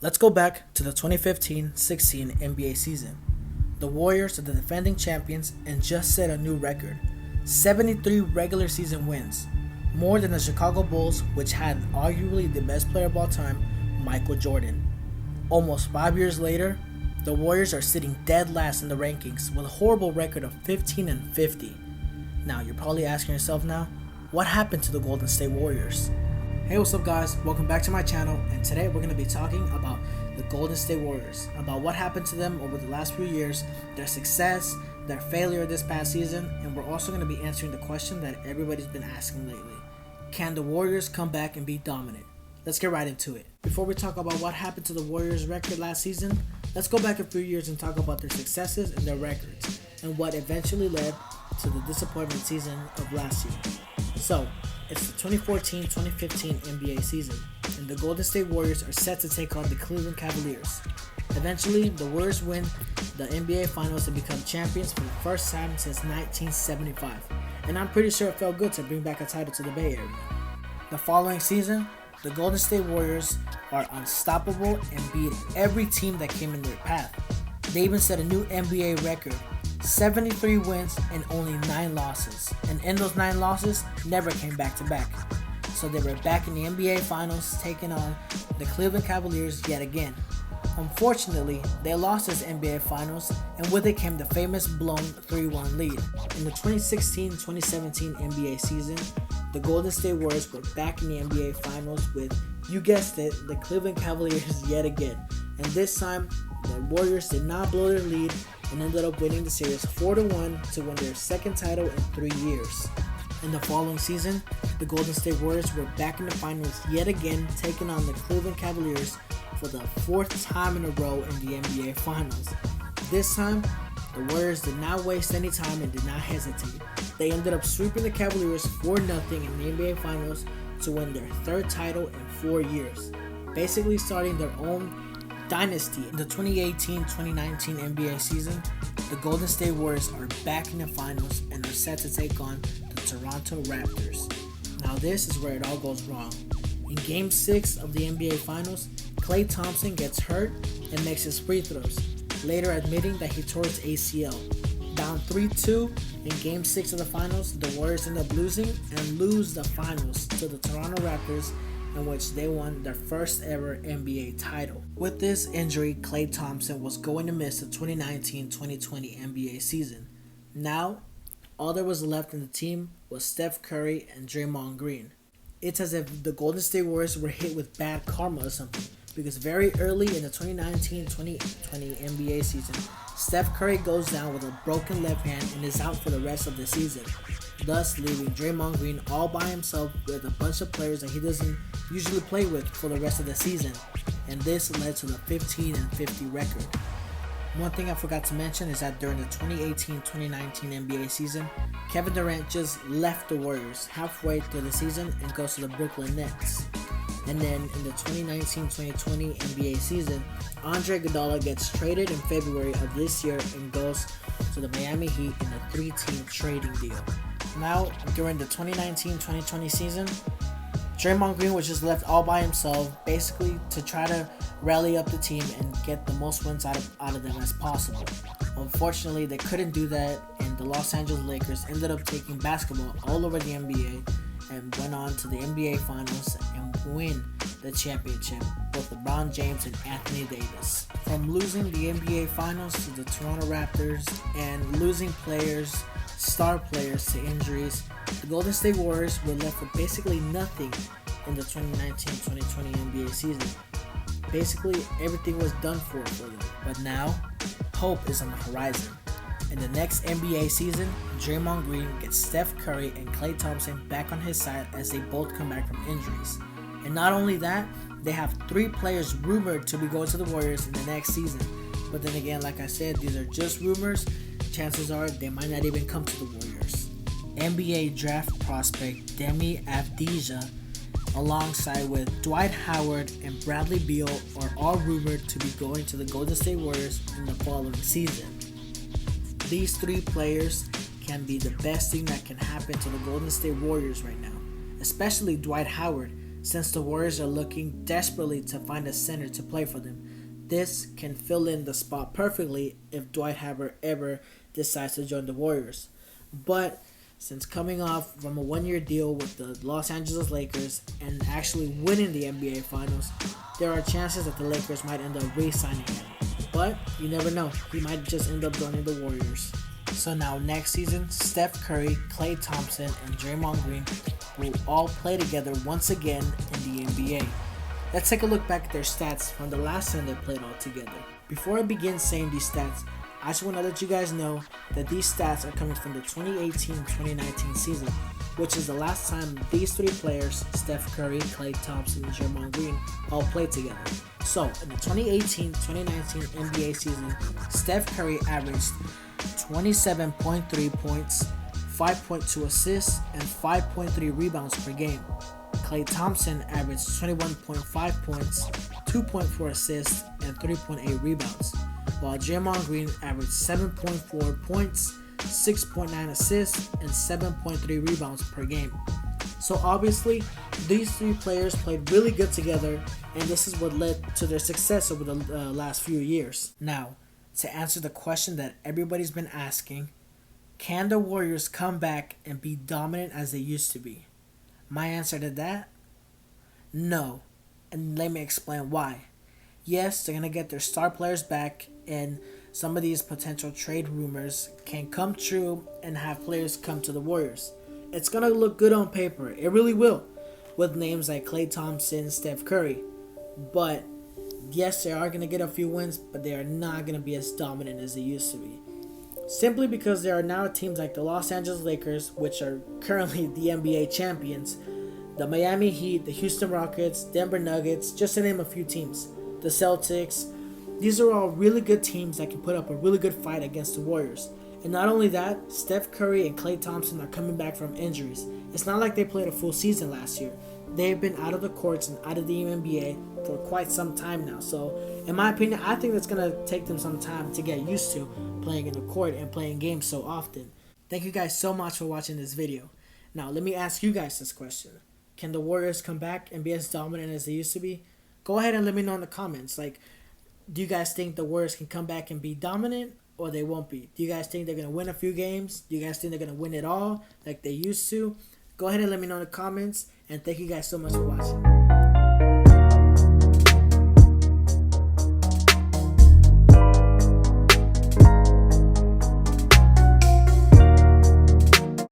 Let's go back to the 2015-16 NBA season. The Warriors are the defending champions and just set a new record: 73 regular season wins, more than the Chicago Bulls, which had arguably the best player of all time, Michael Jordan. Almost 5 years later, the Warriors are sitting dead last in the rankings with a horrible record of 15-50. Now, you're probably asking yourself now, what happened to the Golden State Warriors? Hey, what's up guys? Welcome back to my channel, and today we're going to be talking about the Golden State Warriors, about what happened to them over the last few years, their success, their failure this past season, and we're also going to be answering the question that everybody's been asking lately. Can the Warriors come back and be dominant? Let's get right into it. Before we talk about what happened to the Warriors' record last season, let's go back a few years and talk about their successes and their records, and what eventually led to the disappointment season of last year. So, it's the 2014-2015 NBA season, and the Golden State Warriors are set to take on the Cleveland Cavaliers. Eventually, the Warriors win the NBA Finals and become champions for the first time since 1975, and I'm pretty sure it felt good to bring back a title to the Bay Area. The following season, the Golden State Warriors are unstoppable and beat every team that came in their path. They even set a new NBA record: 73 wins and only 9 losses. And in those 9 losses, never came back to back. So they were back in the NBA Finals, taking on the Cleveland Cavaliers yet again. Unfortunately, they lost this NBA Finals, and with it came the famous blown 3-1 lead. In the 2016-2017 NBA season, the Golden State Warriors were back in the NBA Finals with, you guessed it, the Cleveland Cavaliers yet again. And this time, the Warriors did not blow their lead and ended up winning the series 4-1 to win their second title in 3 years. In the following season, the Golden State Warriors were back in the finals yet again, taking on the Cleveland Cavaliers for the 4th time in a row in the NBA Finals. This time, the Warriors did not waste any time and did not hesitate. They ended up sweeping the Cavaliers 4-0 in the NBA Finals to win their 3rd title in 4 years, basically starting their own dynasty. In the 2018-2019 NBA season, the Golden State Warriors are back in the finals and are set to take on the Toronto Raptors. Now this is where it all goes wrong. In Game 6 of the NBA Finals, Klay Thompson gets hurt and makes his free throws, later admitting that he tore his ACL. Down 3-2 in Game 6 of the Finals, the Warriors end up losing and lose the Finals to the Toronto Raptors, in which they won their first ever NBA title. With this injury, Klay Thompson was going to miss the 2019-2020 NBA season. Now, all there was left in the team was Steph Curry and Draymond Green. It's as if the Golden State Warriors were hit with bad karma or something, because very early in the 2019-2020 NBA season, Steph Curry goes down with a broken left hand and is out for the rest of the season, thus leaving Draymond Green all by himself with a bunch of players that he doesn't usually play with for the rest of the season, and this led to the 15-50 record. One thing I forgot to mention is that during the 2018-2019 NBA season, Kevin Durant just left the Warriors halfway through the season and goes to the Brooklyn Nets. And then in the 2019-2020 NBA season, Andre Iguodala gets traded in February of this year and goes to the Miami Heat in a 3-team trading deal. Now, during the 2019-2020 season, Draymond Green was just left all by himself, basically to try to rally up the team and get the most wins out of them as possible. Unfortunately, they couldn't do that, and the Los Angeles Lakers ended up taking basketball all over the NBA and went on to the NBA Finals and win the championship with LeBron James and Anthony Davis. From losing the NBA Finals to the Toronto Raptors and losing players, star players, to injuries, the Golden State Warriors were left with basically nothing in the 2019-2020 NBA season. Basically, everything was done for them. But now, hope is on the horizon. In the next NBA season, Draymond Green gets Steph Curry and Klay Thompson back on his side as they both come back from injuries. And not only that, they have 3 players rumored to be going to the Warriors in the next season. But then again, like I said, these are just rumors. Chances are they might not even come to the Warriors. NBA draft prospect Demi Avdija, alongside with Dwight Howard and Bradley Beal, are all rumored to be going to the Golden State Warriors in the following season. These 3 players can be the best thing that can happen to the Golden State Warriors right now, especially Dwight Howard, since the Warriors are looking desperately to find a center to play for them. This can fill in the spot perfectly if Dwight Howard ever decides to join the Warriors. But since coming off from a one-year deal with the Los Angeles Lakers and actually winning the NBA Finals, there are chances that the Lakers might end up re-signing him. But you never know, he might just end up joining the Warriors. So now next season, Steph Curry, Klay Thompson, and Draymond Green will all play together once again in the NBA. Let's take a look back at their stats from the last time they played all together. Before I begin saying these stats, I just want to let you guys know that these stats are coming from the 2018-2019 season, which is the last time these three players, Steph Curry, Klay Thompson, and Draymond Green, all played together. So, in the 2018-2019 NBA season, Steph Curry averaged 27.3 points, 5.2 assists, and 5.3 rebounds per game. Klay Thompson averaged 21.5 points, 2.4 assists, and 3.8 rebounds, while Draymond Green averaged 7.4 points, 6.9 assists, and 7.3 rebounds per game. So obviously, these three players played really good together, and this is what led to their success over the last few years. Now, to answer the question that everybody's been asking, can the Warriors come back and be dominant as they used to be? My answer to that? No. And let me explain why. Yes, they're going to get their star players back, and some of these potential trade rumors can come true and have players come to the Warriors. It's going to look good on paper. It really will, with names like Klay Thompson, Steph Curry. But yes, they are going to get a few wins, but they are not going to be as dominant as they used to be. Simply because there are now teams like the Los Angeles Lakers, which are currently the NBA champions, the Miami Heat, the Houston Rockets, Denver Nuggets, just to name a few teams, the Celtics. These are all really good teams that can put up a really good fight against the Warriors. And not only that, Steph Curry and Klay Thompson are coming back from injuries. It's not like they played a full season last year. They've been out of the courts and out of the NBA for quite some time now. So, in my opinion, I think that's going to take them some time to get used to playing in the court and playing games so often. Thank you guys so much for watching this video. Now, let me ask you guys this question. Can the Warriors come back and be as dominant as they used to be? Go ahead and let me know in the comments. Do you guys think the Warriors can come back and be dominant, or they won't be? Do you guys think they're going to win a few games? Do you guys think they're going to win it all like they used to? Go ahead and let me know in the comments, and thank you guys so much for watching.